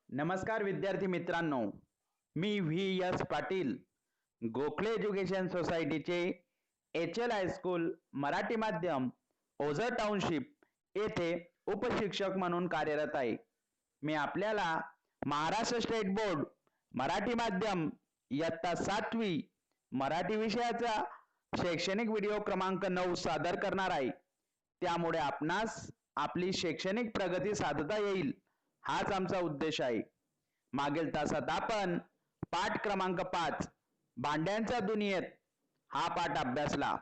नमस्कार विद्यार्थी मित्रांनो, मी V S Patil, Gokhale education सोसायटीचे एच एल हायस्कूल मराठी माध्यम ओझर टाउनशिप येथे उपशिक्षक म्हणून कार्यरत आहे. मी आपल्याला महाराष्ट्र स्टेट बोर्ड मराठी माध्यम इयत्ता 7वी मराठी विषयाचा शैक्षणिक व्हिडिओ क्रमांक 9 सादर करणार आहे. त्यामुळे आपणास आपली शैक्षणिक प्रगती साधता येईल हाच आमचा उद्देश आहे. मागील तासात आपण पाठ क्रमांक 5 भांड्यांच्या दुनियेत हा पाठ अभ्यासला.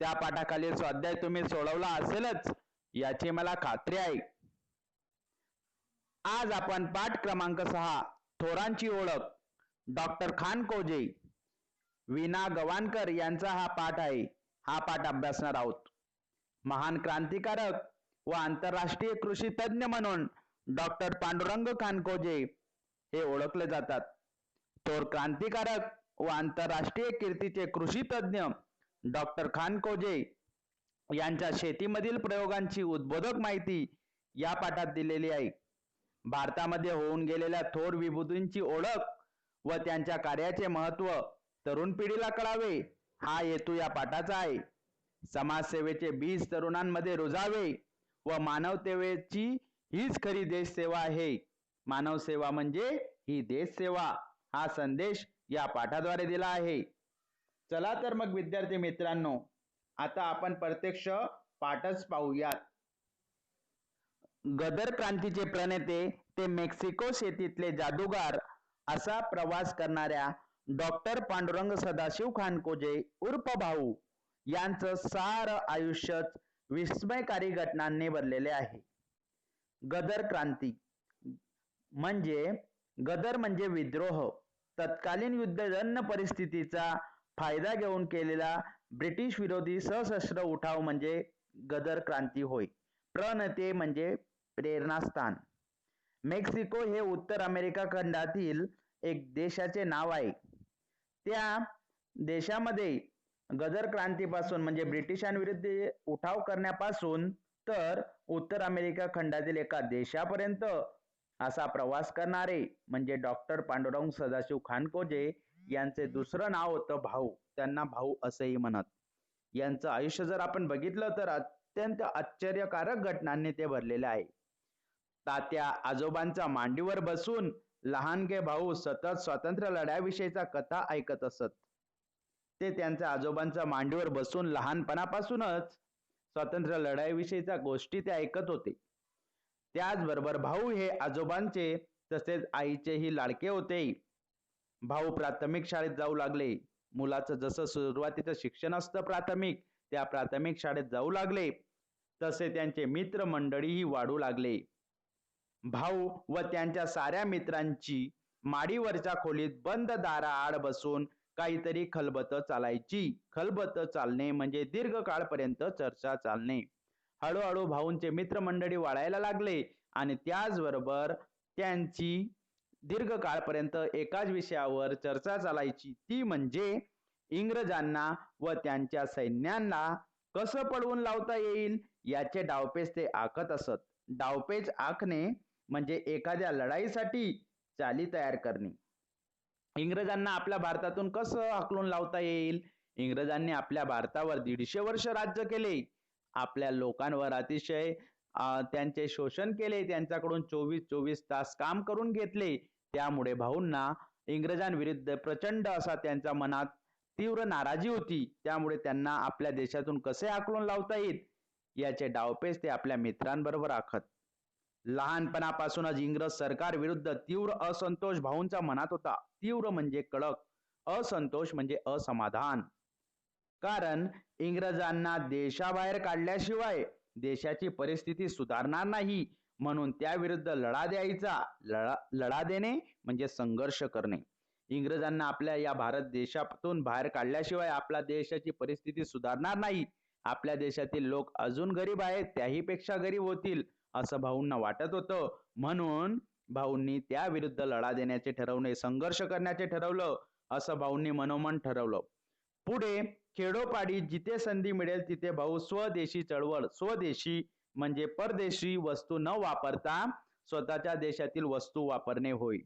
त्या पाठाखालील स्वाध्याय तुम्ही सोडवला असेलच याची मला खात्री आहे. आज आपण पाठ क्रमांक 6 थोरांची ओळख डॉक्टर खानकोजे वीणा गवाणकर यांचा हा पाठ आहे. हा पाठ अभ्यासणार आहोत. महान क्रांतिकारक व आंतरराष्ट्रीय कृषी तज्ञ म्हणून डॉक्टर पांडुरंग खानकोजे हे ओळखले जातात. थोर क्रांतिकारक व आंतरराष्ट्रीय कीर्तीचे कृषी तज्ञ डॉक्टर खानकोजे यांच्या शेतीमधील प्रयोगांची उद्बोधक माहिती या पाठात दिलेली आहे. भारतामध्ये होऊन गेलेल्या थोर विभूतींची ओळख व त्यांच्या कार्याचे महत्त्व तरुण पिढीला कळावे हा हेतू या पाठाचा आहे. समाजसेवेचे बीज तरुणांमध्ये रुजावे व मानवतेची हीच खरी देशसेवा आहे. मानवसेवा म्हणजे ही देशसेवा हा संदेश या पाठाद्वारे दिला आहे. चला तर मग विद्यार्थी मित्रांनो, आता आपण प्रत्यक्ष पाठच पाहूयात. गदर क्रांतीचे प्रणेते ते मेक्सिको शेतीतले जादूगार असा प्रवास करणाऱ्या डॉक्टर पांडुरंग सदाशिव खानकोजे उर्फ भाऊ यांचं सारं आयुष्यच विस्मयकारी घटनांनी भरलेले आहे. गदर क्रांती गदर म्हणजे विद्रोह. तत्कालीन युद्धजन्य परिस्थितीचा फायदा घेऊन केलेला ब्रिटिश विरोधी सशस्त्र उठाव म्हणजे गदर क्रांती होय. प्रणेते म्हणजे प्रेरणास्थान. मेक्सिको हे उत्तर अमेरिका खंडातील एक देशाचे नाव आहे. त्या देशामध्ये गदर क्रांतीपासून म्हणजे ब्रिटिशांविरुद्ध उठाव करण्यापासून तर उत्तर अमेरिका खंडातील एका देशापर्यंत असा प्रवास करणारे म्हणजे डॉक्टर पांडुरंग सदाशिव खानकोजे यांचे दुसरं नाव होतं भाऊ. त्यांना भाऊ असेही म्हणत. यांचं आयुष्य जर आपण बघितलं तर अत्यंत आश्चर्यकारक घटनांनी ते भरलेले आहे. तात्या आजोबांच्या मांडीवर बसून लहानगे भाऊ सतत स्वातंत्र्य लढ्याविषयीचा कथा ऐकत असत. ते त्यांच्या आजोबांच्या मांडीवर बसून लहानपणापासूनच स्वातंत्र्य लढ्याविषयीच्या गोष्टी ते ऐकत होते. त्याचबरोबर भाऊ हे आजोबांचे तसेच आईचेही लाडके होते. भाऊ प्राथमिक शाळेत जाऊ लागले. मुलाचं जसं सुरुवातीचं शिक्षण असतं प्राथमिक, त्या प्राथमिक शाळेत जाऊ लागले तसे त्यांचे मित्र मंडळीही वाढू लागले. भाऊ व त्यांच्या साऱ्या मित्रांची माडीवरच्या खोलीत बंद दाराआड बसून काहीतरी खलबत चालायची. खलबत चालणे म्हणजे दीर्घकाळपर्यंत चर्चा चालणे. हळूहळू भाऊंचे मित्रमंडळी वाढायला लागले आणि त्याचबरोबर त्यांची दीर्घकाळपर्यंत एकाच विषयावर चर्चा चालायची, ती म्हणजे इंग्रजांना व त्यांच्या सैन्यांना कसं पळवून लावता येईल याचे डावपेच ते आखत असत. डावपेच आखणे म्हणजे एखाद्या लढाईसाठी चाली तयार करणे. इंग्रजांना आपल्या भारतातून कसं हाकलून लावता येईल. इंग्रजांनी आपल्या भारतावर 150 वर्ष राज्य केले. आपल्या लोकांवर अतिशय त्यांचे शोषण केले. त्यांच्याकडून 24-24 तास काम करून घेतले. त्यामुळे भाऊंना इंग्रजांविरुद्ध प्रचंड असा त्यांच्या मनात तीव्र नाराजी होती. त्यामुळे त्यांना आपल्या देशातून कसे हाकलून लावता येईल याचे डावपेच ते आपल्या मित्रांबरोबर आखत. लहानपणापासूनच इंग्रज सरकार विरुद्ध तीव्र असंतोष भाऊंच्या मनात होता. तीव्र म्हणजे कडक, असंतोष म्हणजे असमाधान. कारण इंग्रजांना देशाबाहेर काढल्याशिवाय देशाची परिस्थिती सुधारणार नाही, म्हणून त्याविरुद्ध लढा देणे म्हणजे संघर्ष करणे. इंग्रजांना आपल्या या भारत देशातून बाहेर काढल्याशिवाय आपल्या देशाची परिस्थिती सुधारणार नाही. आपल्या देशातील लोक अजून गरीब आहेत, त्याहीपेक्षा गरीब होतील असं भाऊंना वाटत होतं. म्हणून भाऊंनी त्याविरुद्ध लढा देण्याचे ठरवणे, संघर्ष करण्याचे ठरवलं असं भाऊंनी मनोमन ठरवलं. पुढे खेडोपाडी जिथे संधी मिळेल तिथे भाऊ स्वदेशी चळवळ, स्वदेशी म्हणजे परदेशी वस्तू न वापरता स्वतःच्या देशातील वस्तू वापरणे होय.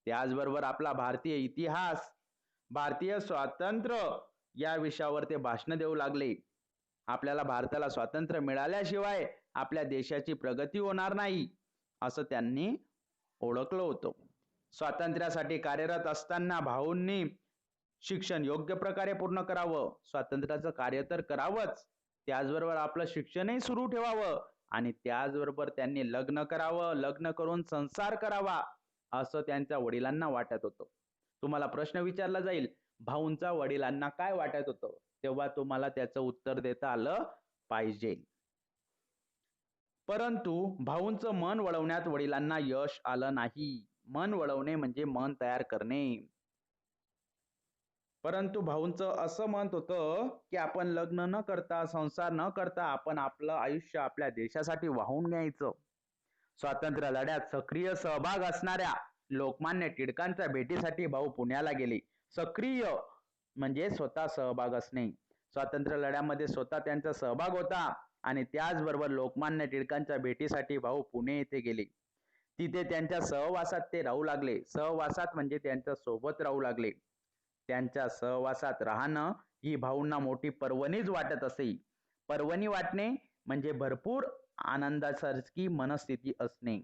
त्याचबरोबर आपला भारतीय इतिहास, भारतीय स्वातंत्र्य या विषयावर ते भाषण देऊ लागले. आपल्याला भारताला स्वातंत्र्य मिळाल्याशिवाय आपल्या देशाची प्रगती होणार नाही असं त्यांनी ओळखलं होतं. स्वातंत्र्यासाठी कार्यरत असताना भाऊंनी शिक्षण योग्य प्रकारे पूर्ण करावं, स्वातंत्र्याचं कार्य तर करावंच, त्याचबरोबर आपलं शिक्षणही सुरू ठेवावं आणि त्याचबरोबर त्यांनी लग्न करावं, लग्न करून संसार करावा असं त्यांच्या वडिलांना वाटत होतं. तुम्हाला प्रश्न विचारला जाईल, भाऊंच्या वडिलांना काय वाटत होतं? तेव्हा तुम्हाला त्याचं उत्तर देता आलं पाहिजे. परंतु भाऊंचं मन वळवण्यात वडिलांना यश आलं नाही. मन वळवणे म्हणजे मन तयार करणे. परंतु भाऊंचं असं मत होतं की आपण लग्न न करता, संसार न करता आपण आपलं आयुष्य आपल्या देशासाठी वाहून न्यायचं. स्वातंत्र्य लढ्यात सक्रिय सहभाग असणाऱ्या लोकमान्य टिळकांच्या भेटीसाठी भाऊ पुण्याला गेले. सक्रिय म्हणजे स्वतः सहभाग असणे. स्वातंत्र्य लढ्यामध्ये स्वतः त्यांचा सहभाग होता आणि त्याचबरोबर लोकमान्य टिळकांच्या भेटीसाठी भाऊ पुणे येथे गेले. तिथे त्यांच्या सहवासात ते राहू लागले. सहवासात म्हणजे त्यांच्या सोबत राहू लागले. त्यांच्या सहवासात राहणं ही भाऊंना मोठी पर्वणीच वाटत असे. पर्वणी वाटणे म्हणजे भरपूर आनंदासारखी मनस्थिती असणे.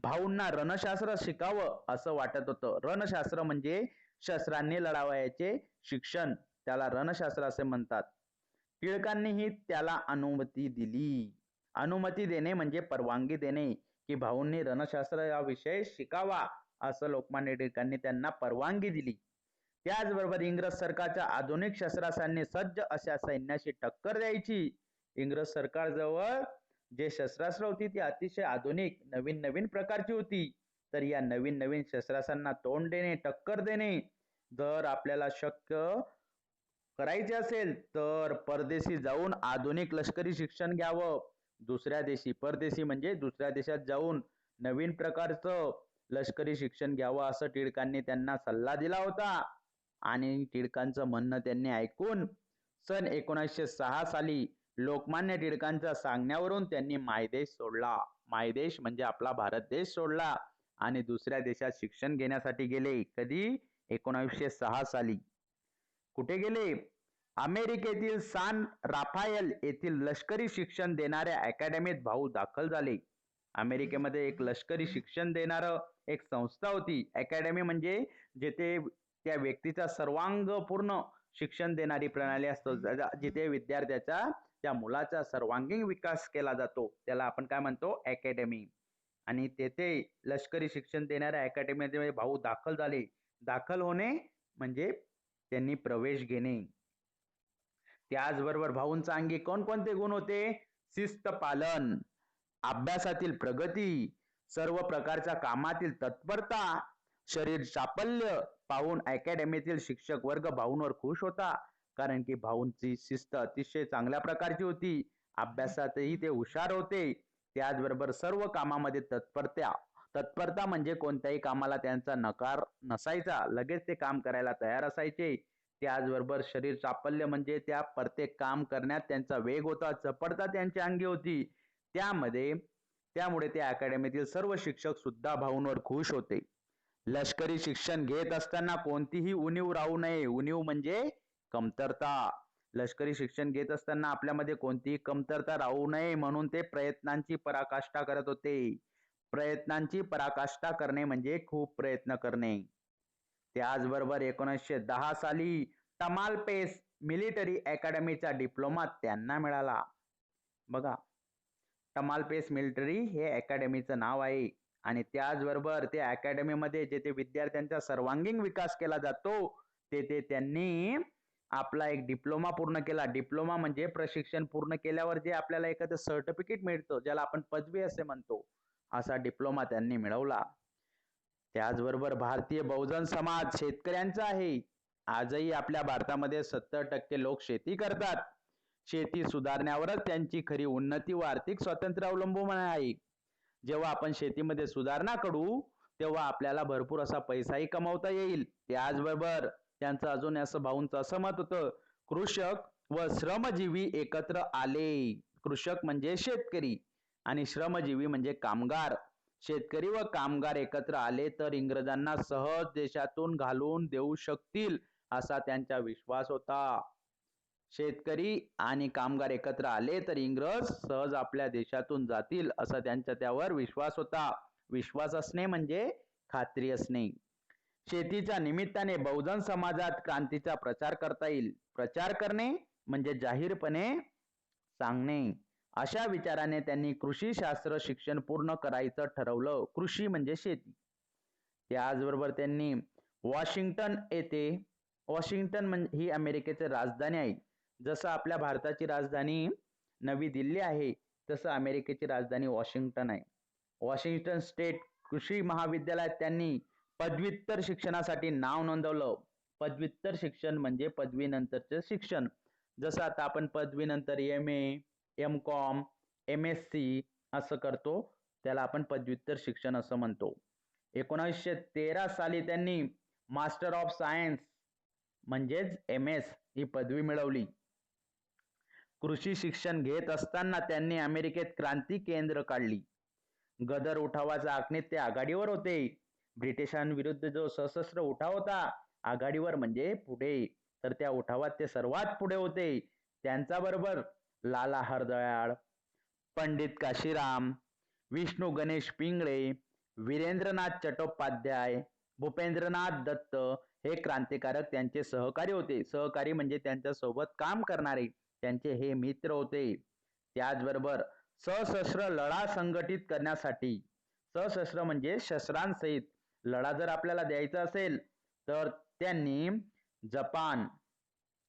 भाऊंना रणशास्त्र शिकावं असं वाटत होतं. रणशास्त्र म्हणजे शस्त्रांनी लढावयाचे शिक्षण, त्याला रणशास्त्र असे म्हणतात. टिळकांनीही त्याला अनुमती दिली. अनुमती देणे म्हणजे परवानगी देणे की भाऊंनी रणशास्त्र हा विषय शिकावा असं लोकमान्य टिळकांनी त्यांना परवानगी दिली. त्याचबरोबर इंग्रज सरकारच्या आधुनिक शस्त्रास्त्रांनी सज्ज अशा सैन्याशी टक्कर द्यायची. इंग्रज सरकारजवळ जे शस्त्रास्त्र होती ती अतिशय आधुनिक नवीन नवीन प्रकारची होती. तर या नवीन नवीन शस्त्रास्त्रांना तोंड देणे, टक्कर देणे जर आपल्याला शक्य करायचे असेल तर परदेशी जाऊन आधुनिक लष्करी शिक्षण घ्यावं. दुसऱ्या देशी, परदेशी म्हणजे दुसऱ्या देशात जाऊन नवीन प्रकारचं लष्करी शिक्षण घ्यावं असं टिळकांनी त्यांना सल्ला दिला होता. आणि टिळकांचं म्हणणं त्यांनी ऐकून सन 1906 साली लोकमान्य टिळकांच्या सांगण्यावरून त्यांनी मायदेश सोडला. मायदेश म्हणजे आपला भारत देश सोडला आणि दुसऱ्या देशात शिक्षण घेण्यासाठी गेले. कधी? 1906 साली. कुठे गेले? अमेरिकेतील सान राफाएल येथील लष्करी शिक्षण देणाऱ्या अकॅडमीत भाऊ दाखल झाले. अमेरिकेमध्ये एक लष्करी शिक्षण देणारं एक संस्था होती. अकॅडमी म्हणजे जेथे त्या व्यक्तीचा सर्वांगपूर्ण शिक्षण देणारी प्रणाली असतो, जिथे विद्यार्थ्याचा, त्या मुलाचा सर्वांगीण विकास केला जातो, त्याला आपण काय म्हणतो? अकॅडमी. आणि तेथे लष्करी शिक्षण देणाऱ्या अकॅडमीमध्ये भाऊ दाखल झाले. दाखल होणे म्हणजे त्यांनी प्रवेश घेणे. त्याचबरोबर भाऊंच्या अंगी कोणकोणते गुण होते? शिस्त पालन, अभ्यासातील प्रगती, सर्व प्रकारच्या कामातील तत्परता, शरीर चापल्य पाहून अकॅडमीतील शिक्षक वर्ग भाऊंवर खुश होता. कारण की भाऊंची शिस्त अतिशय चांगल्या प्रकारची होती. अभ्यासातही ते हुशार होते. त्याचबरोबर सर्व कामामध्ये तत्परता म्हणजे कोणत्याही कामाला त्यांचा नकार नसायचा. लगेच ते काम करायला तयार असायचे. त्याचबरोबर शरीर चापल्य म्हणजे त्या प्रत्येक काम करण्यात त्यांचा वेग होता, चपळता त्यांच्या अंगी होती. त्यामुळे त्या अकॅडमीतील सर्व शिक्षक सुद्धा भाऊंवर खुश होते. लष्करी शिक्षण घेत असताना कोणतीही उणीव राहू नये. उणीव म्हणजे कमतरता. लष्करी शिक्षण घेत असताना आपल्यामध्ये कोणतीही कमतरता राहू नये म्हणून ते प्रयत्नांची पराकाष्ठा करत होते. प्रयत्नांची पराकाष्ठा करणे म्हणजे खूप प्रयत्न करणे. त्याचबरोबर 1910 साली तमालपेस मिलिटरी अकॅडमीचा डिप्लोमा त्यांना मिळाला. बघा, तमालपेस मिलिटरी हे अकॅडमीचं नाव आहे. आणि त्याचबरोबर त्या अकॅडमीमध्ये जेथे विद्यार्थ्यांचा सर्वांगीण विकास केला जातो तेथे त्यांनी आपला एक डिप्लोमा पूर्ण केला. डिप्लोमा म्हणजे प्रशिक्षण पूर्ण केल्यावर जे आपल्याला एखादं सर्टिफिकेट मिळतं, ज्याला आपण पदवी असे म्हणतो, असा डिप्लोमा त्यांनी मिळवला. त्याचबरोबर भारतीय बहुजन समाज शेतकऱ्यांचा आहे. आजही आपल्या भारतामध्ये 70% लोक शेती करतात. शेती सुधारण्यावरच त्यांची खरी उन्नती व आर्थिक स्वातंत्र्य अवलंबून आहे. जेव्हा आपण शेतीमध्ये सुधारणा करू तेव्हा आपल्याला भरपूर असा पैसाही कमवता येईल. त्याचबरोबर त्यांचं अजून असं भाऊंचं असं मत होतं, कृषक व श्रमजीवी एकत्र आले. कृषक म्हणजे शेतकरी आणि श्रमजीवी म्हणजे कामगार. शेतकरी व कामगार एकत्र आले तर इंग्रजांना सहज देशातून घालवून देऊ शकतील असा त्यांचा विश्वास होता. शेतकरी आणि कामगार एकत्र आले तर इंग्रज सहज आपल्या देशातून जातील असा त्यांचा त्यावर विश्वास होता. विश्वास असणे म्हणजे खात्री असणे. शेतीच्या निमित्ताने बहुजन समाजात क्रांतीचा प्रचार करता येईल. प्रचार करणे म्हणजे जाहीरपणे सांगणे. अशा विचाराने त्यांनी कृषीशास्त्र शिक्षण पूर्ण करायचं ठरवलं. कृषी म्हणजे शेती. त्याचबरोबर त्यांनी वॉशिंग्टन येथे, वॉशिंग्टन म्हणजे ही अमेरिकेची राजधानी आहे. जसं आपल्या भारताची राजधानी नवी दिल्ली आहे, तसं अमेरिकेची राजधानी वॉशिंग्टन आहे. वॉशिंग्टन स्टेट कृषी महाविद्यालयात त्यांनी पदव्युत्तर शिक्षणासाठी नाव नोंदवलं. पदव्युत्तर शिक्षण म्हणजे पदवीनंतरचे शिक्षण. जसं आता आपण पदवीनंतर MA, MCOM, MSc असं करतो, त्याला आपण पदव्युत्तर शिक्षण असं म्हणतो. 1913 साली त्यांनी मास्टर ऑफ सायन्स म्हणजेच MS ही पदवी मिळवली. कृषी शिक्षण घेत असताना त्यांनी अमेरिकेत क्रांती केंद्र काढली. गदर उठावाच्या आखणीत ते आघाडीवर होते. ब्रिटिशांविरुद्ध जो सशस्त्र उठाव होता, आघाडीवर म्हणजे पुढे, तर त्या उठावात ते सर्वात पुढे होते. त्यांच्याबरोबर लाला हरदयाळ, पंडित काशीराम, विष्णू गणेश पिंगळे, वीरेंद्रनाथ चट्टोपाध्याय, भूपेंद्रनाथ दत्त हे क्रांतिकारक त्यांचे सहकारी होते. सहकारी म्हणजे त्यांच्या सोबत काम करणारे, त्यांचे हे मित्र होते. त्याचबरोबर सशस्त्र लढा संघटित करण्यासाठी, सशस्त्र म्हणजे शस्त्रांसहित लढा जर आपल्याला द्यायचा असेल तर त्यांनी जपान,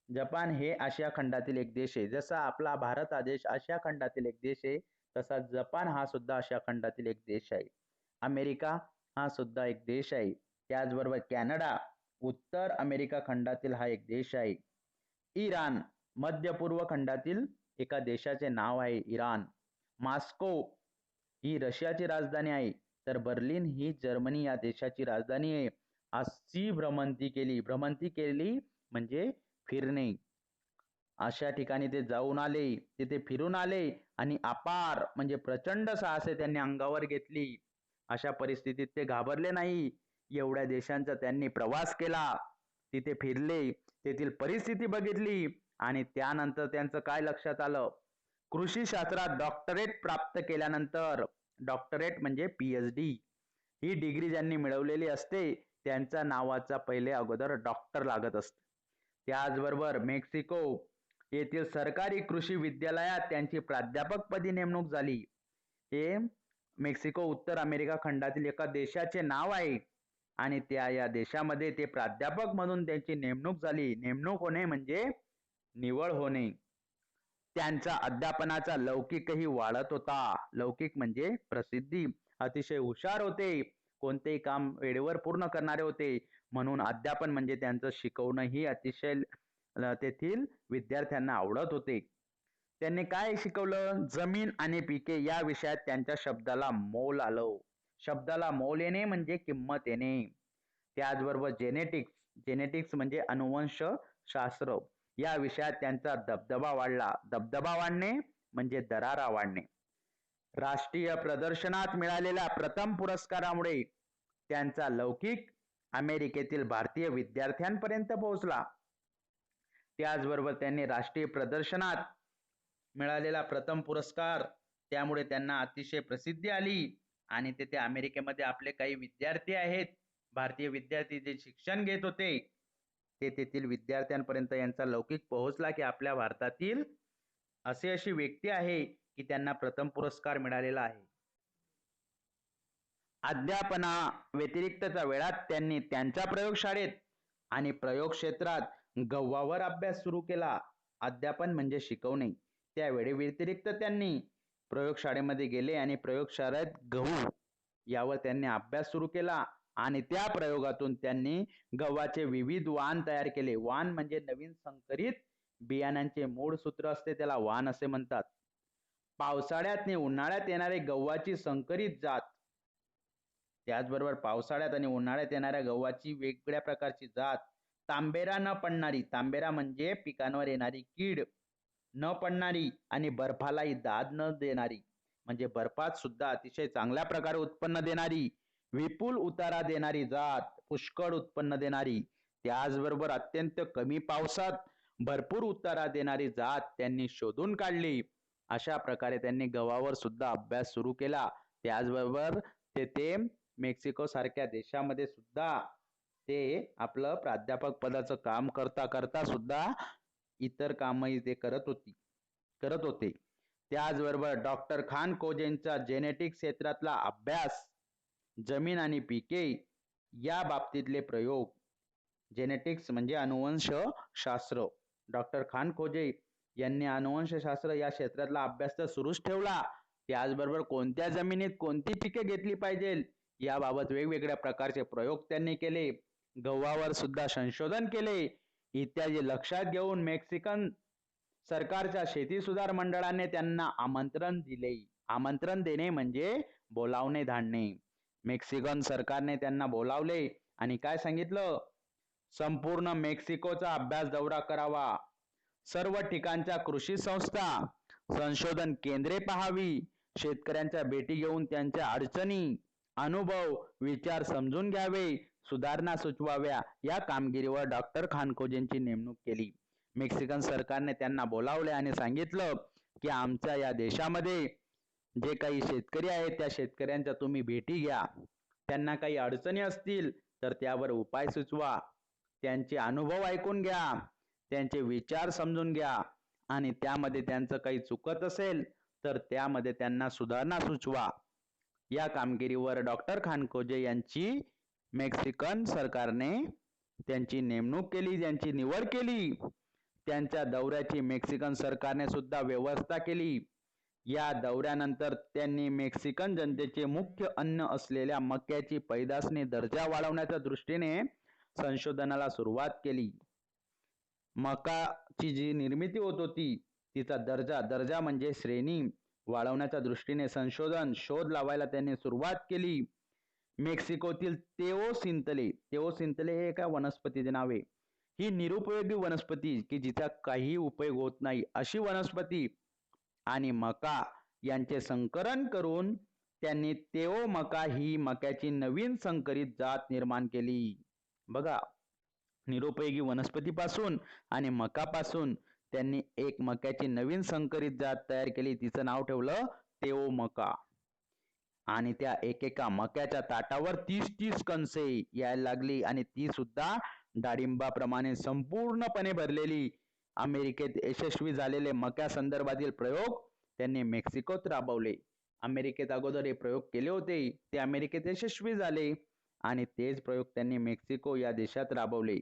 जपान हे आशिया खंडातील एक देश आहे. जसा आपला भारत हा देश आशिया खंडातील एक देश आहे, तसा जपान हा सुद्धा आशिया खंडातील एक देश आहे. अमेरिका हा सुद्धा एक देश आहे. त्याचबरोबर कॅनडा उत्तर अमेरिका खंडातील हा एक देश आहे. इराण मध्य पूर्व खंडातील एका देशाचे नाव आहे इराण. मॉस्को ही रशियाची राजधानी आहे, तर बर्लिन ही जर्मनी या देशाची राजधानी आहे. अशी भ्रमंती केली. भ्रमंती केली म्हणजे फिरणे. अशा ठिकाणी ते जाऊन आले, तिथे फिरून आले आणि अपार म्हणजे प्रचंड साहसे त्यांनी अंगावर घेतली. अशा परिस्थितीत ते घाबरले नाही. एवढ्या देशांचा त्यांनी प्रवास केला, तिथे फिरले, तेथील परिस्थिती बघितली आणि त्यानंतर त्यांचं काय लक्षात आलं, कृषी शास्त्रात डॉक्टरेट प्राप्त केल्यानंतर, डॉक्टरेट म्हणजे PhD ही डिग्री ज्यांनी मिळवलेली असते त्यांच्या नावाचा पहिले अगोदर डॉक्टर लागत असते. त्याचबरोबर मेक्सिको येथील सरकारी कृषी विद्यालयात त्यांची प्राध्यापकपदी नेमणूक झाली. हे मेक्सिको उत्तर अमेरिका खंडातील एका देशाचे नाव आहे आणि या देशामध्ये ते प्राध्यापक म्हणून त्यांची नेमणूक झाली. नेमणूक होणे म्हणजे निवड होणे. त्यांचा अध्यापनाचा लौकिकही वाढत होता. लौकिक म्हणजे प्रसिद्धी. अतिशय हुशार होते, कोणतेही काम वेळेवर पूर्ण करणारे होते, म्हणून अध्यापन म्हणजे त्यांचं शिकवणंही अतिशय तेथील विद्यार्थ्यांना आवडत होते. त्यांनी काय शिकवलं, जमीन आणि पिके या विषयात त्यांच्या शब्दाला मोल आलं. शब्दाला मोल येणे म्हणजे किंमत येणे. त्याचबरोबर जेनेटिक्स, जेनेटिक्स म्हणजे अनुवंश शास्त्र या विषयात त्यांचा दबदबा वाढला. दबदबा वाढणे म्हणजे दरारा वाढणे. राष्ट्रीय प्रदर्शनात मिळालेल्या प्रथम पुरस्कारामुळे त्यांचा लौकिक अमेरिकेतील भारतीय विद्यार्थ्यांपर्यंत पोहोचला. त्याचबरोबर त्यांनी राष्ट्रीय प्रदर्शनात मिळालेला प्रथम पुरस्कार, त्यामुळे त्यांना अतिशय प्रसिद्धी आली आणि तेथे अमेरिकेमध्ये आपले काही विद्यार्थी आहेत, भारतीय विद्यार्थी जे शिक्षण घेत होते, ते तेथील विद्यार्थ्यांपर्यंत यांचा लौकिक पोहोचला की आपल्या भारतातील अशी व्यक्ती आहे की त्यांना प्रथम पुरस्कार मिळालेला आहे. अध्यापना व्यतिरिक्तच्या वेळात त्यांनी त्यांच्या प्रयोगशाळेत आणि प्रयोग क्षेत्रात गव्हावर अभ्यास सुरू केला. अध्यापन म्हणजे शिकवणे. त्यावेळी व्यतिरिक्त त्यांनी प्रयोगशाळेमध्ये गेले आणि प्रयोगशाळेत गहू यावर त्यांनी अभ्यास सुरू केला आणि त्या प्रयोगातून त्यांनी गव्हाचे विविध वाण तयार केले. वाण म्हणजे नवीन संकरित बियाण्यांचे मूळ सूत्र असते, त्याला वाण असे म्हणतात. पावसाळ्यात आणि उन्हाळ्यात येणारे गव्हाची संकरित जात, त्याचबरोबर पावसाळ्यात आणि उन्हाळ्यात येणाऱ्या गव्हाची वेगवेगळ्या प्रकारची जात, तांबेरा न पडणारी, तांबेरा म्हणजे पिकांवर येणारी कीड न पडणारी आणि बर्फालाही दाद न देणारी, म्हणजे बर्फात सुद्धा अतिशय चांगल्या प्रकारे उत्पन्न देणारी, विपुल उतारा देणारी जात, पुष्कळ उत्पन्न देणारी, त्याचबरोबर अत्यंत कमी पावसात भरपूर उतारा देणारी जात त्यांनी शोधून काढली. अशा प्रकारे त्यांनी गव्हावर सुद्धा अभ्यास सुरू केला. त्याचबरोबर तेथे मेक्सिको सारख्या देशामध्ये सुद्धा ते आपलं प्राध्यापक पदाचं काम करता करता सुद्धा इतर कामही ते करत होते. त्याचबरोबर डॉक्टर खान कोजेंचा जेनेटिक क्षेत्रातला अभ्यास, जमीन आणि पिके या बाबतीतले प्रयोग, जेनेटिक्स म्हणजे अनुवंशशास्त्र. डॉक्टर खान खोजे यांनी अनुवंशशास्त्र या क्षेत्रातला अभ्यास तर सुरूच ठेवला. त्याचबरोबर कोणत्या जमिनीत कोणती पिके घेतली पाहिजे याबाबत वेगवेगळ्या प्रकारचे प्रयोग त्यांनी केले. गव्हावर सुद्धा संशोधन केले. इत्यादी लक्षात घेऊन मेक्सिकन सरकारच्या शेती सुधार मंडळाने त्यांना आमंत्रण दिले. आमंत्रण देणे म्हणजे बोलावणे धाडणे. मेक्सिकन सरकारने त्यांना बोलावले आणि काय सांगितलं? संपूर्ण मेक्सिकोचा अभ्यास दौरा करावा. सर्व ठिकाणच्या कृषी संस्था, संशोधन केंद्रे पाहावी. शेतकऱ्यांच्या भेटी घेऊन त्यांच्या अडचणी, अनुभव, विचार समजून घ्यावे. सुधारणा सुचवाव्या. या कामगिरीवर डॉक्टर खानकोजेंची नेमणूक केली. मेक्सिकन सरकारने त्यांना बोलावले आणि सांगितलं की आमच्या या देशामध्ये जे काही शेतकरी आहेत त्या शेतकऱ्यांच्या तुम्ही भेटी घ्या. त्यांना काही अडचणी असतील तर त्यावर उपाय सुचवा. त्यांचे अनुभव ऐकून घ्या. त्यांचे विचार समजून घ्या आणि त्यामध्ये त्यांचं काही चुकत असेल तर त्यामध्ये त्यांना सुधारणा सुचवा. या कामगिरीवर डॉक्टर खानकोजे यांची मेक्सिकन सरकारने त्यांची नेमणूक केली, त्यांची निवड केली. त्यांच्या दौऱ्याची मेक्सिकन सरकारने सुद्धा व्यवस्था केली. या दौऱ्यानंतर त्यांनी मेक्सिकन जनतेचे मुख्य अन्न असलेल्या मक्याची पैदासने दर्जा वाढवण्याच्या दृष्टीने संशोधनाला सुरुवात केली. मकाची जी निर्मिती होत होती तिचा दर्जा म्हणजे श्रेणी वाढवण्याच्या दृष्टीने शोध लावायला त्यांनी सुरुवात केली. मेक्सिकोतील तेओसिंतले हे एका वनस्पतीचे नाव आहे. ही निरुपयोगी वनस्पती की जिचा काही उपयोग होत नाही अशी वनस्पती आणि मका यांचे संकरण करून त्यांनी तेओ मका ही मक्याची नवीन संकरित जात निर्माण केली. बघा, निरुपयोगी वनस्पतीपासून आणि मकापासून त्यांनी एक मक्याची नवीन संकरित जात तयार केली. तिचं नाव ठेवलं तेओ मका. आणि त्या एकेका मक्याच्या ताटावर 30-30 कणसे यायला लागली आणि ती सुद्धा डाळिंबाप्रमाणे संपूर्णपणे भरलेली. अमेरिकेत यशस्वी झालेले मक्या संदर्भातील प्रयोग त्यांनी मेक्सिकोत राबवले. अमेरिकेत अगोदर हे प्रयोग केले होते, ते अमेरिकेत यशस्वी झाले आणि तेच प्रयोग त्यांनी मेक्सिको या देशात राबवले.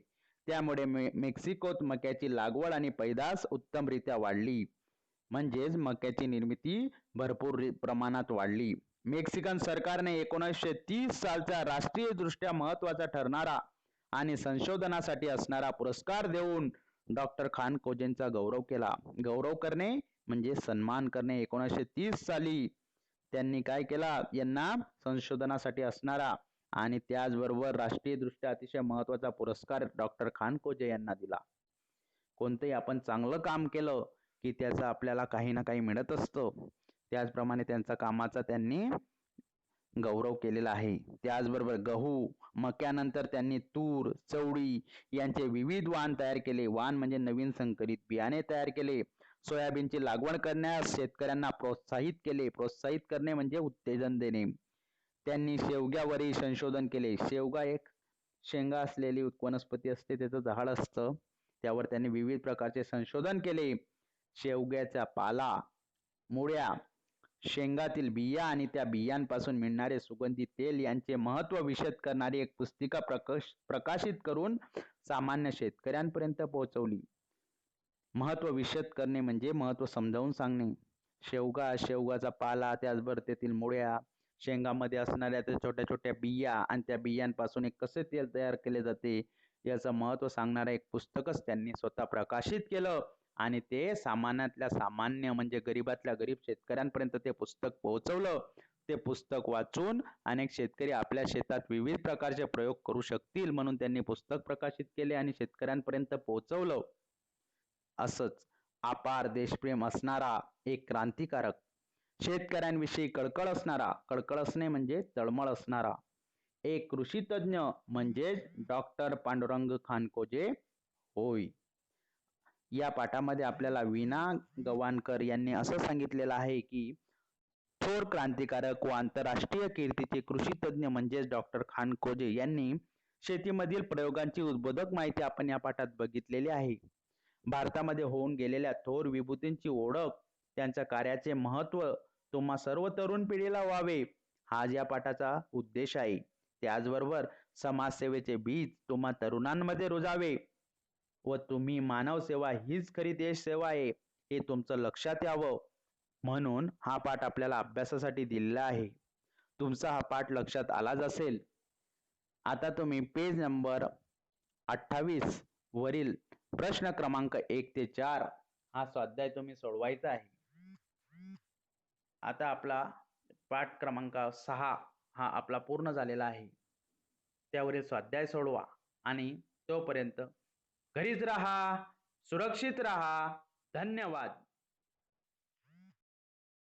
त्यामुळे मेक्सिकोत मक्याची लागवड आणि पैदास उत्तमरित्या वाढली. म्हणजेच मक्याची निर्मिती भरपूर प्रमाणात वाढली. मेक्सिकन सरकारने 1930 सालचा राष्ट्रीय दृष्ट्या महत्वाचा ठरणारा आणि संशोधनासाठी असणारा पुरस्कार देऊन डॉक्टर खानकोजेंचा गौरव केला. गौरव करणे म्हणजे सन्मान करणे. 1930 साली त्यांनी काय केला? यांना संशोधनासाठी असणारा आणि त्याचबरोबर राष्ट्रीय दृष्ट्या अतिशय महत्वाचा पुरस्कार डॉक्टर खानकोजे यांना दिला. कोणतंही आपण चांगलं काम केलं की त्याचं आपल्याला काही ना काही मिळत असतं. त्याचप्रमाणे त्यांच्या कामाचा त्यांनी गौरव केलेला आहे. त्याचबरोबर गहू, मक्यानंतर त्यांनी तूर, चवळी यांचे विविध वाण तयार केले. वाण म्हणजे नवीन संकरित बियाणे तयार केले. सोयाबीनची लागवड करण्यास शेतकऱ्यांना प्रोत्साहित केले. प्रोत्साहित करणे म्हणजे उत्तेजन देणे. त्यांनी शेवग्यावरही संशोधन केले. शेवगा एक शेंगा असलेली वनस्पती असते, त्याचं झाड असतं. त्यावर त्यांनी विविध प्रकारचे संशोधन केले. शेवग्याचा पाला, मुळ्या, शेंगातील बिया आणि त्या बियांपासून मिळणारे सुगंधी तेल यांचे महत्व विशद करणारी एक पुस्तिका प्रकाशित करून सामान्य शेतकऱ्यांपर्यंत पोहोचवली. महत्व विशद करणे म्हणजे महत्व समजावून सांगणे. शेवगाचा पाला, त्याचबरोबर तेथील मुळ्या, शेंगामध्ये असणाऱ्या त्या छोट्या छोट्या बिया आणि त्या बियांपासून एक कसे तेल तयार केले जाते याचं महत्व सांगणारं एक पुस्तकच त्यांनी स्वतः प्रकाशित केलं आणि ते सामान्यातल्या सामान्य म्हणजे गरीबातल्या गरीब शेतकऱ्यांपर्यंत ते पुस्तक पोहोचवलं. ते पुस्तक वाचून अनेक शेतकरी आपल्या शेतात विविध प्रकारचे प्रयोग करू शकतील म्हणून त्यांनी पुस्तक प्रकाशित केले आणि शेतकऱ्यांपर्यंत पोहोचवलं. असंच अपार देशप्रेम असणारा एक क्रांतिकारक शेतकऱ्यांविषयी कळकळ असणे म्हणजे तळमळ असणारा एक कृषी तज्ञ म्हणजेच डॉक्टर पांडुरंग खानकोजे होय. या पाठामध्ये आपल्याला वीणा गवाणकर यांनी असं सांगितलेलं आहे की थोर क्रांतिकारक व आंतरराष्ट्रीय कीर्तीचे कृषी तज्ञ म्हणजेच डॉक्टर खानकोजे यांनी शेतीमधील प्रयोगांची उद्बोधक माहिती आपण या पाठात बघितलेली आहे. भारतामध्ये होऊन गेलेल्या थोर विभूतींची ओळख, त्यांच्या कार्याचे महत्त्व तुम्हा सर्व तरुण पिढीला व्हावे, हाच या पाठाचा उद्देश आहे. त्याचबरोबर समाजसेवेचे बीज तुम्हा तरुणांमध्ये रुजावे व तुम्ही मानवसेवा हीच खरी देशसेवा आहे हे तुमचं लक्षात यावं म्हणून हा पाठ आपल्याला अभ्यासासाठी दिलेला आहे. तुमचा हा पाठ लक्षात आलाच असेल. आता तुम्ही पेज नंबर 28 वरील प्रश्न क्रमांक 1 ते 4 हा स्वाध्याय तुम्ही सोडवायचा आहे. आता आपला पाठ क्रमांक 6 हा आपला पूर्ण झालेला आहे. त्यावरील स्वाध्याय सोडवा आणि तोपर्यंत घरीच राहा, सुरक्षित राहा. धन्यवाद.